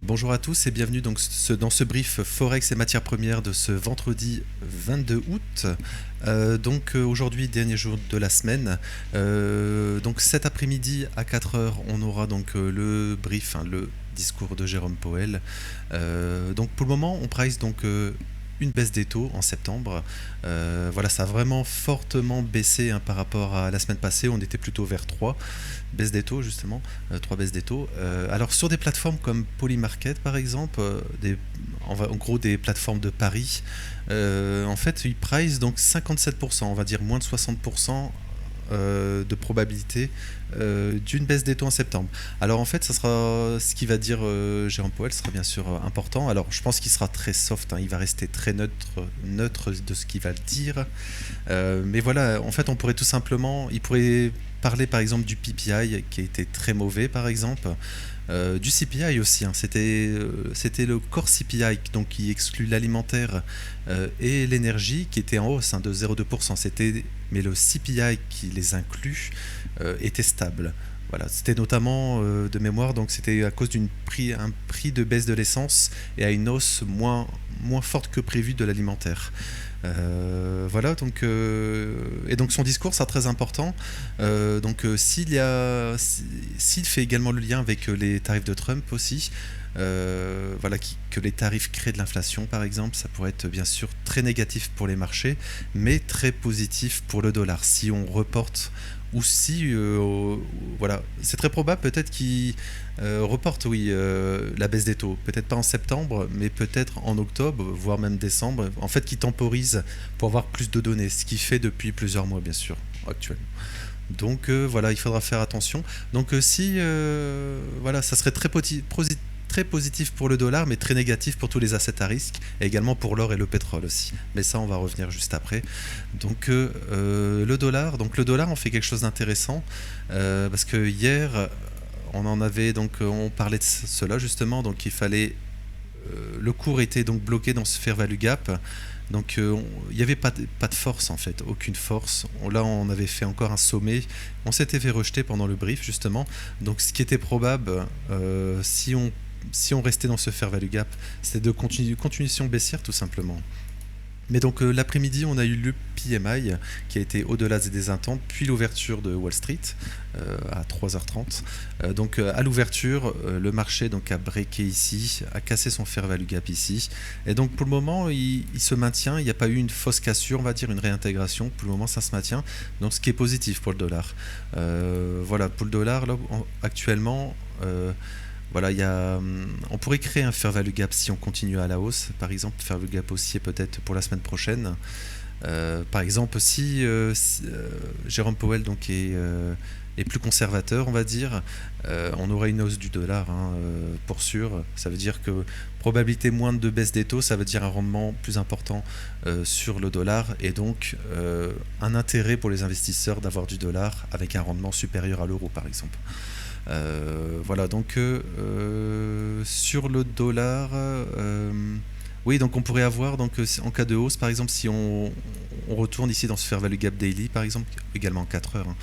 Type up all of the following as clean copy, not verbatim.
Bonjour à tous et bienvenue donc dans ce brief Forex et matières premières de ce vendredi 22 août. Aujourd'hui, dernier jour de la semaine. Donc cet après-midi à 4 heures, on aura donc le brief, le discours de Jérôme Powell. Donc pour le moment, on price donc une baisse des taux en septembre. Voilà, ça a vraiment fortement baissé par rapport à la semaine passée. On était plutôt vers 3 baisses des taux justement, 3 baisses des taux. Alors sur des plateformes comme Polymarket par exemple, en gros des plateformes de paris, en fait ils price donc 57%, on va dire moins de 60% de probabilité d'une baisse des taux en septembre. Alors en fait, ça sera ce qui va dire Jérôme Powell sera bien sûr important. Alors je pense qu'il sera très soft, il va rester très neutre de ce qu'il va dire. Mais voilà, en fait, il pourrait parler par exemple du PPI qui a été très mauvais par exemple. Du CPI aussi, c'était le core CPI donc qui exclut l'alimentaire et l'énergie qui était en hausse de 0,2%. Mais le CPI qui les inclut était stable. Voilà, c'était notamment de mémoire, donc c'était à cause un prix de baisse de l'essence et à une hausse moins forte que prévu de l'alimentaire. Voilà, et donc son discours sera très important. S'il fait également le lien avec les tarifs de Trump aussi, que les tarifs créent de l'inflation par exemple, ça pourrait être bien sûr très négatif pour les marchés, mais très positif pour le dollar si on reporte ou si voilà, c'est très probable peut-être qu'il reporte la baisse des taux, peut-être pas en septembre mais peut-être en octobre voire même décembre, en fait qui temporise pour avoir plus de données, ce qu'il fait depuis plusieurs mois bien sûr actuellement. Donc voilà, il faudra faire attention. Donc voilà, ça serait très positif pour le dollar, mais très négatif pour tous les assets à risque, et également pour l'or et le pétrole aussi. Mais ça, on va revenir juste après. Donc le dollar, on fait quelque chose d'intéressant, parce que hier, on parlait de cela justement, donc il fallait, le cours était donc bloqué dans ce fair value gap. Donc il n'y avait pas de force en fait, aucune force. Là on avait fait encore un sommet, on s'était fait rejeter pendant le brief justement. Donc ce qui était probable, si on restait dans ce fair value gap, c'était de continuation baissière tout simplement. Mais donc l'après-midi, on a eu le PMI qui a été au-delà des attentes, puis l'ouverture de Wall Street à 3h30. À l'ouverture, le marché donc, a breaké ici, a cassé son fair value gap ici. Et donc pour le moment, il se maintient. Il n'y a pas eu une fausse cassure, on va dire une réintégration. Pour le moment, ça se maintient. Donc ce qui est positif pour le dollar. Voilà, pour le dollar, là, actuellement... voilà, on pourrait créer un fair value gap si on continue à la hausse. Par exemple, fair value gap haussier peut-être pour la semaine prochaine. Par exemple, si Jérôme Powell donc est plus conservateur, on va dire, on aurait une hausse du dollar pour sûr. Ça veut dire que probabilité moindre de baisse des taux, ça veut dire un rendement plus important sur le dollar et donc un intérêt pour les investisseurs d'avoir du dollar avec un rendement supérieur à l'euro, par exemple. Voilà, donc sur le dollar, oui, donc on pourrait avoir, donc, en cas de hausse, par exemple, si on retourne ici dans ce fair value gap daily, par exemple, également en 4 heures.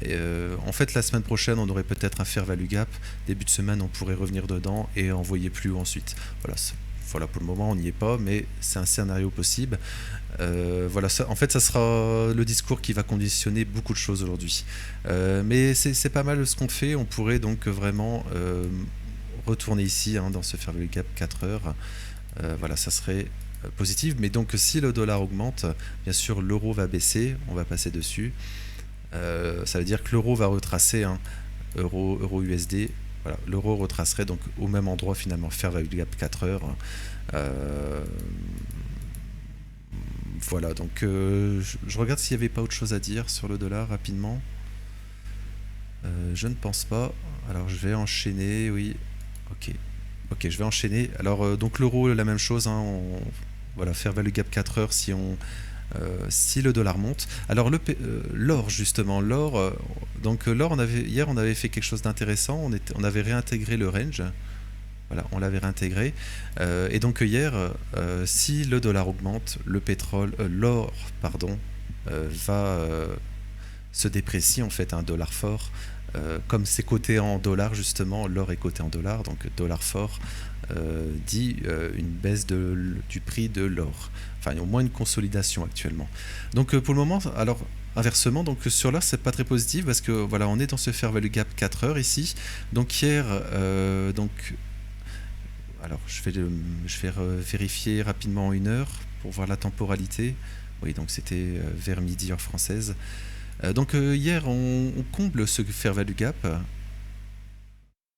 Et, en fait, la semaine prochaine, on aurait peut-être un fair value gap. Début de semaine, on pourrait revenir dedans et envoyer plus haut ensuite. Voilà, pour le moment, on n'y est pas, mais c'est un scénario possible. Voilà, en fait, ça sera le discours qui va conditionner beaucoup de choses aujourd'hui. Mais c'est pas mal ce qu'on fait. On pourrait donc vraiment retourner ici dans ce fair value gap 4 heures. Voilà, ça serait positif. Mais donc, si le dollar augmente, bien sûr, l'euro va baisser. On va passer dessus. Ça veut dire que l'euro va retracer euro USD. Voilà, l'euro retracerait donc au même endroit finalement, fair value gap 4 heures. Voilà, donc je regarde s'il n'y avait pas autre chose à dire sur le dollar rapidement. Je ne pense pas. Alors je vais enchaîner, oui. Ok, je vais enchaîner. Alors donc l'euro, la même chose. Voilà, fair value gap 4 heures si le dollar monte. Alors l'or justement, l'or. L'or, hier on avait fait quelque chose d'intéressant. On avait réintégré le range. Voilà, on l'avait réintégré. Et donc hier, si le dollar augmente, l'or, pardon, se déprécie en fait, un dollar fort. Comme c'est coté en dollars justement, l'or est coté en dollars, donc dollar fort dit une baisse du prix de l'or. Enfin, au moins une consolidation actuellement. Donc pour le moment, alors inversement, donc sur l'or, c'est pas très positif parce que voilà, on est dans ce fair value gap 4 heures ici. Donc hier, alors je vais vérifier rapidement en 1 heure pour voir la temporalité. Oui, donc c'était vers midi heure française. Donc hier, on comble ce fair value gap.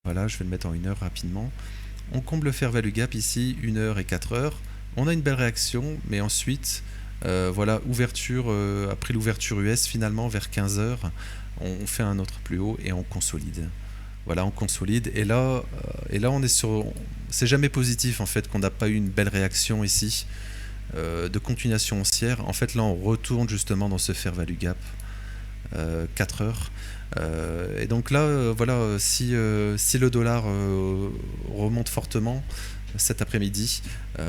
Voilà, je vais le mettre en 1 heure rapidement. On comble le fair value gap ici, 1 heure et 4 heures. On a une belle réaction, mais ensuite, voilà, ouverture, après l'ouverture US, finalement, vers 15 heures, on fait un autre plus haut et on consolide. Voilà, on consolide. Et là on est sur. C'est jamais positif en fait qu'on n'a pas eu une belle réaction ici de continuation haussière. En fait, là, on retourne justement dans ce fair value gap 4 heures. Et donc là, voilà, si le dollar remonte fortement cet après-midi,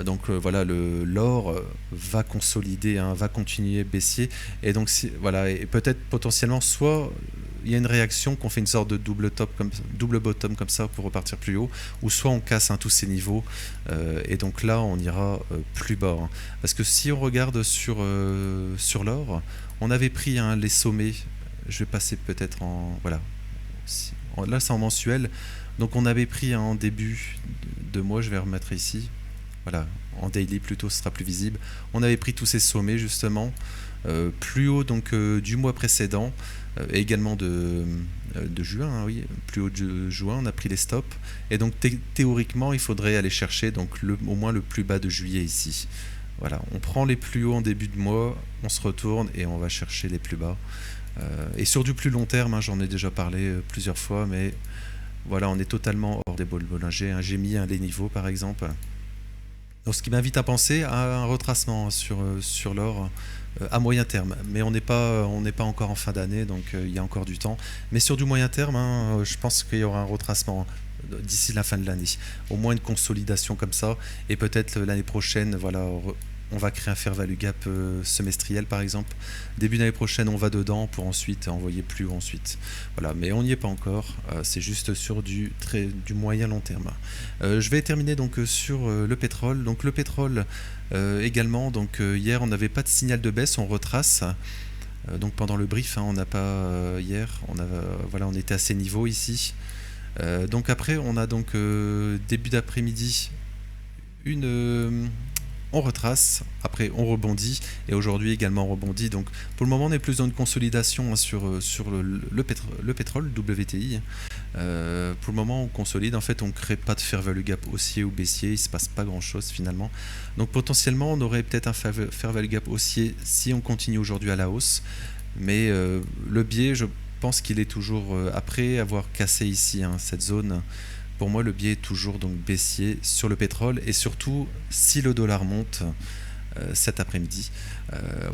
donc voilà, l'or va consolider, hein, va continuer baissier. Et donc voilà, et peut-être potentiellement soit il y a une réaction qu'on fait une sorte de double bottom comme ça pour repartir plus haut, ou soit on casse, hein, tous ces niveaux et donc là on ira plus bas, hein. Parce que si on regarde sur l'or, on avait pris, hein, les sommets. Je vais passer peut-être en voilà, là c'est en mensuel, donc on avait pris, hein, en début de mois, je vais remettre ici, voilà, en daily plutôt, ce sera plus visible. On avait pris tous ces sommets justement plus haut donc du mois précédent, et également de juin, hein, oui, plus haut de juin, on a pris les stops, et donc théoriquement il faudrait aller chercher donc au moins le plus bas de juillet ici. Voilà, on prend les plus hauts en début de mois, on se retourne et on va chercher les plus bas. Et sur du plus long terme, hein, j'en ai déjà parlé plusieurs fois, mais voilà, on est totalement hors des Bollinger, hein. J'ai mis les niveaux par exemple. Donc, ce qui m'invite à penser à un retracement sur l'or à moyen terme. Mais on n'est pas encore en fin d'année, donc il y a encore du temps. Mais sur du moyen terme, hein, je pense qu'il y aura un retracement d'ici la fin de l'année. Au moins une consolidation comme ça. Et peut-être l'année prochaine, voilà, on va créer un fair value gap semestriel par exemple. Début d'année prochaine, on va dedans pour ensuite envoyer plus haut ensuite. Voilà, mais on n'y est pas encore. C'est juste sur du moyen long terme. Je vais terminer donc sur le pétrole. Donc le pétrole également. Donc hier, on n'avait pas de signal de baisse, on retrace. Donc pendant le brief, hein, on n'a pas hier. Voilà, on était à ces niveaux ici. Donc après, on a donc début d'après-midi on retrace, après on rebondit, et aujourd'hui également on rebondit. Donc pour le moment on est plus dans une consolidation, hein, sur le pétrole WTI. Pour le moment on consolide, en fait on ne crée pas de fair value gap haussier ou baissier, il ne se passe pas grand chose finalement. Donc potentiellement on aurait peut-être un fair value gap haussier si on continue aujourd'hui à la hausse, mais le biais, je pense qu'il est toujours, après avoir cassé ici, hein, cette zone. Pour moi, le biais est toujours donc baissier sur le pétrole, et surtout si le dollar monte cet après-midi,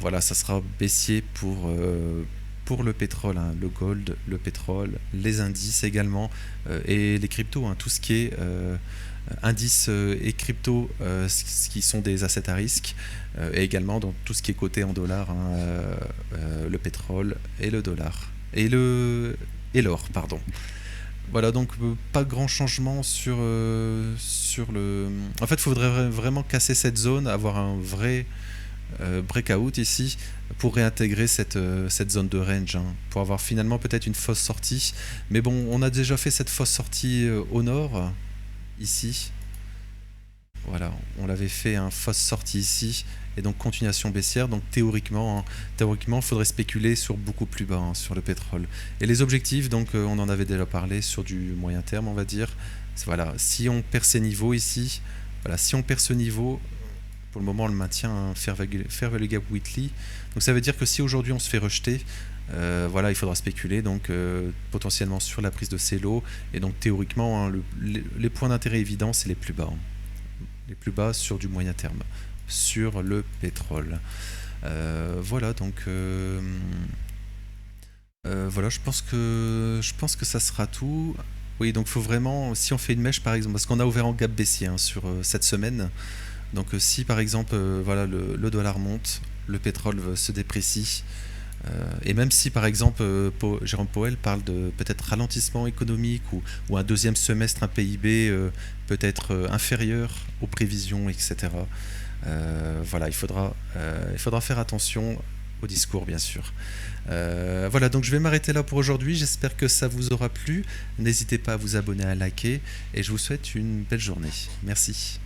voilà, ça sera baissier pour le pétrole, hein, le gold, le pétrole, les indices également, et les cryptos, hein, tout ce qui est indices et cryptos, ce qui sont des assets à risque, et également dans tout ce qui est coté en dollars, hein, le pétrole et le dollar et l'or, pardon. Voilà, donc pas grand changement sur le. En fait, il faudrait vraiment casser cette zone, avoir un vrai breakout ici pour réintégrer cette zone de range, hein, pour avoir finalement peut-être une fausse sortie. Mais bon, on a déjà fait cette fausse sortie au nord, ici. Voilà, on l'avait fait, un fausse sortie ici, et donc continuation baissière. Donc théoriquement, il faudrait spéculer sur beaucoup plus bas, hein, sur le pétrole. Et les objectifs, donc on en avait déjà parlé sur du moyen terme, on va dire. Voilà, si on perd ces niveaux ici, voilà, si on perd ce niveau, pour le moment on le maintient, un fair value gap weekly. Donc ça veut dire que si aujourd'hui on se fait rejeter, voilà, il faudra spéculer donc potentiellement sur la prise de ces lots. Et donc théoriquement, hein, les points d'intérêt évidents, c'est les plus bas, hein. Les plus bas sur du moyen terme, sur le pétrole. Voilà, donc voilà, je pense que ça sera tout. Oui, donc il faut vraiment, si on fait une mèche par exemple, parce qu'on a ouvert en gap baissier, hein, sur cette semaine. Donc si par exemple voilà, le dollar monte, le pétrole se déprécie, Et même si, par exemple, Jérôme Powell parle de peut-être ralentissement économique ou un deuxième semestre, un PIB peut-être inférieur aux prévisions, etc. Voilà, il faudra faire attention au discours, bien sûr. Voilà, donc je vais m'arrêter là pour aujourd'hui. J'espère que ça vous aura plu. N'hésitez pas à vous abonner, à liker, et je vous souhaite une belle journée. Merci.